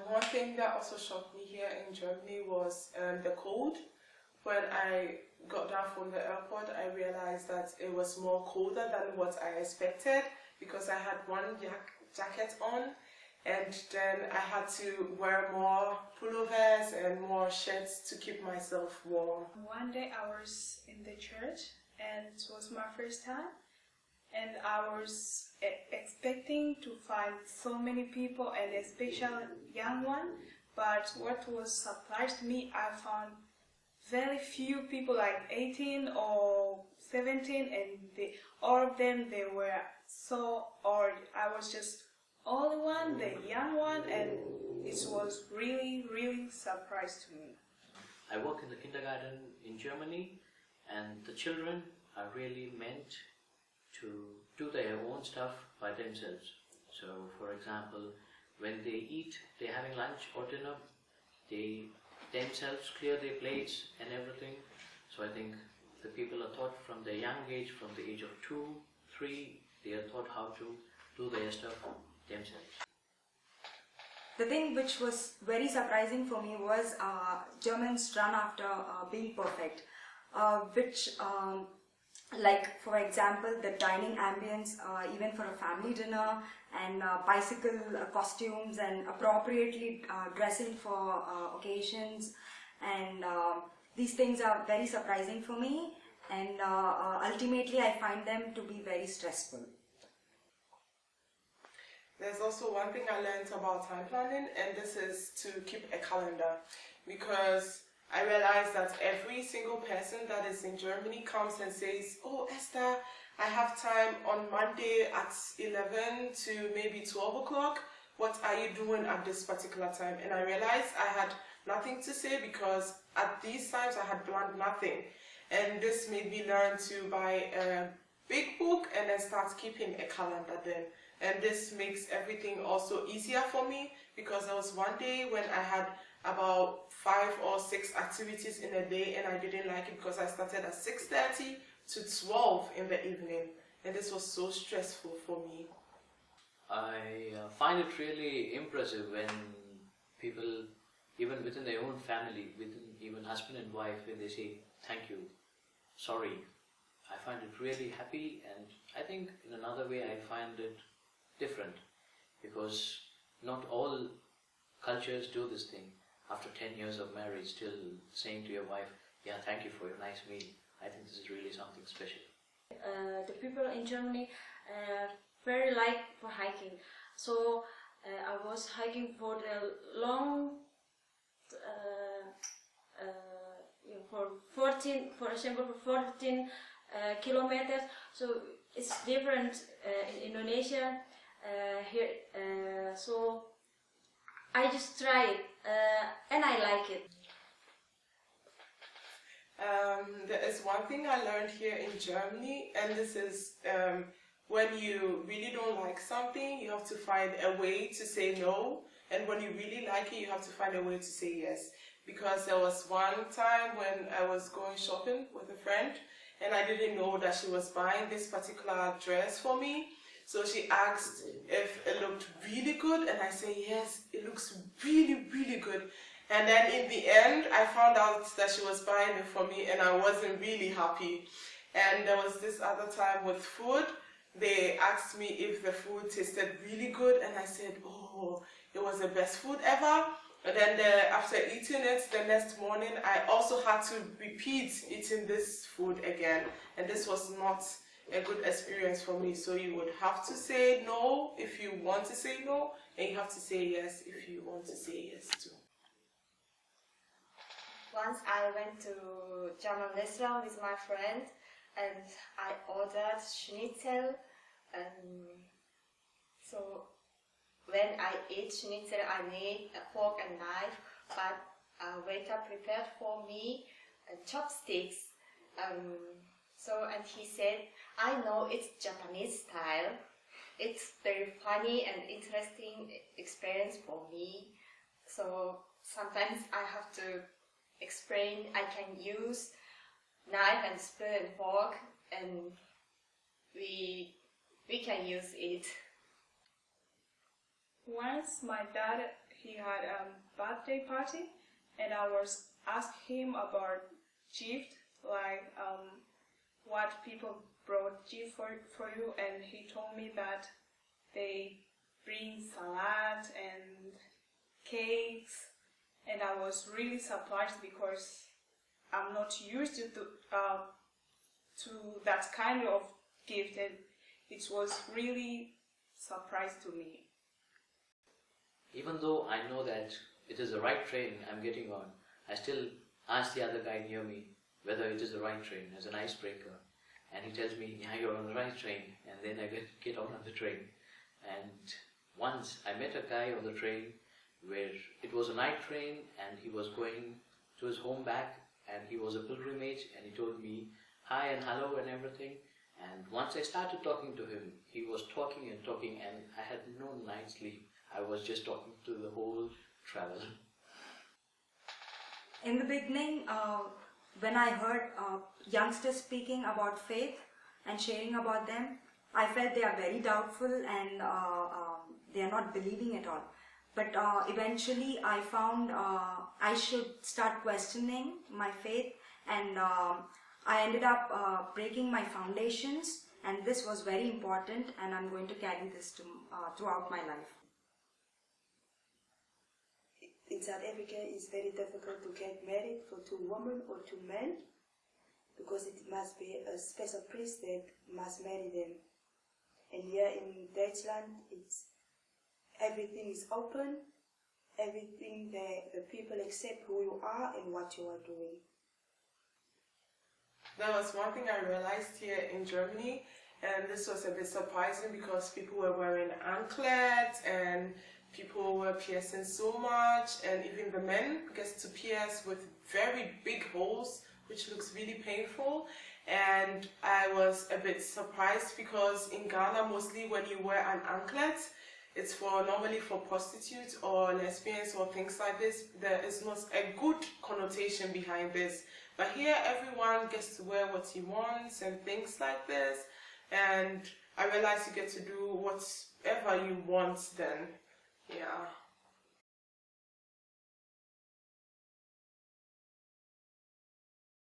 One thing that also shocked me here in Germany was the cold. When I got down from the airport, I realized that it was more colder than what I expected because I had one jacket on, and then I had to wear more pullovers and more shirts to keep myself warm. One day I was in the church and it was my first time, and I was expecting to find so many people and especially young one, but what was surprised me, I found very few people like 18 or 17, and all of them, they were so old. I was just only one, the young one, and it was really, really surprised to me. I work in the kindergarten in Germany, and the children are really meant to do their own stuff by themselves. So, for example, when they eat, they're having lunch or dinner, they themselves clear their plates and everything. So I think the people are taught from their young age, from the age of 2, 3, they are taught how to do their stuff themselves. The thing which was very surprising for me was Germans run after being perfect, which like for example the dining ambience, even for a family dinner, and bicycle costumes, and appropriately dressing for occasions, and these things are very surprising for me, and ultimately I find them to be very stressful. There's also one thing I learned about time planning, and this is to keep a calendar, because I realized that every single person that is in Germany comes and says, "Oh, Esther, I have time on Monday at 11 to maybe 12 o'clock. What are you doing at this particular time?" And I realized I had nothing to say because at these times I had planned nothing. And this made me learn to buy a big book and then start keeping a calendar then. And this makes everything also easier for me, because there was one day when I had about 5 or 6 activities in a day, and I didn't like it because I started at 6:30 to 12 in the evening, and this was so stressful for me. I find it really impressive when people, even within their own family, within even husband and wife, when they say thank you, sorry. I find it really happy, and I think in another way I find it different, because not all cultures do this thing. After 10 years of marriage, still saying to your wife, "Yeah, thank you for your nice meal." I think this is really something special. The people in Germany very like for hiking. So I was hiking for the long, for 14, for example, for 14 kilometers. So it's different in Indonesia here. So I just try it and I like it. There is one thing I learned here in Germany, and this is when you really don't like something, you have to find a way to say no, and when you really like it, you have to find a way to say yes. Because there was one time when I was going shopping with a friend, and I didn't know that she was buying this particular dress for me. So she asked if it looked really good, and I said, "Yes, it looks really, really good." And then in the end, I found out that she was buying it for me, and I wasn't really happy. And there was this other time with food. They asked me if the food tasted really good, and I said, "Oh, it was the best food ever." And then after eating it the next morning, I also had to repeat eating this food again. And this was not a good experience for me. So you would have to say no if you want to say no, and you have to say yes if you want to say yes too. Once I went to German restaurant with my friend, and I ordered schnitzel. So when I ate schnitzel, I need a fork and knife, but a waiter prepared for me chopsticks. And he said, "I know it's Japanese style. It's very funny and interesting experience for me. So sometimes I have to explain I can use knife and spoon and fork, and we can use it." Once my dad, he had a birthday party, and I was asking him about gift, like what people brought gift for you, and he told me that they bring salad and cakes, and I was really surprised because I'm not used to that kind of gift, and it was really surprise to me. Even though I know that it is the right train I'm getting on, I still ask the other guy near me whether it is the right train as an icebreaker. And he tells me, yeah, you're on the right train. And then I get on the train. And once I met a guy on the train where it was a night train and he was going to his home back, and he was a pilgrimage, and he told me hi and hello and everything. And once I started talking to him, he was talking and talking, and I had no night's sleep. I was just talking to the whole travel. In the beginning, when I heard youngsters speaking about faith and sharing about them, I felt they are very doubtful and they are not believing at all. But eventually I found I should start questioning my faith, and I ended up breaking my foundations, and this was very important, and I'm going to carry this throughout my life. In South Africa, it's very difficult to get married for two women or two men, because it must be a special priest that must marry them. And here in Deutschland, everything is open, everything the people accept who you are and what you are doing. There was one thing I realized here in Germany, and this was a bit surprising because people were wearing anklets and people were piercing so much, and even the men get to pierce with very big holes, which looks really painful. And I was a bit surprised because in Ghana, mostly when you wear an anklet, it's normally for prostitutes or lesbians or things like this. There is not a good connotation behind this. But here, everyone gets to wear what he wants and things like this. And I realized you get to do whatever you want then. Yeah.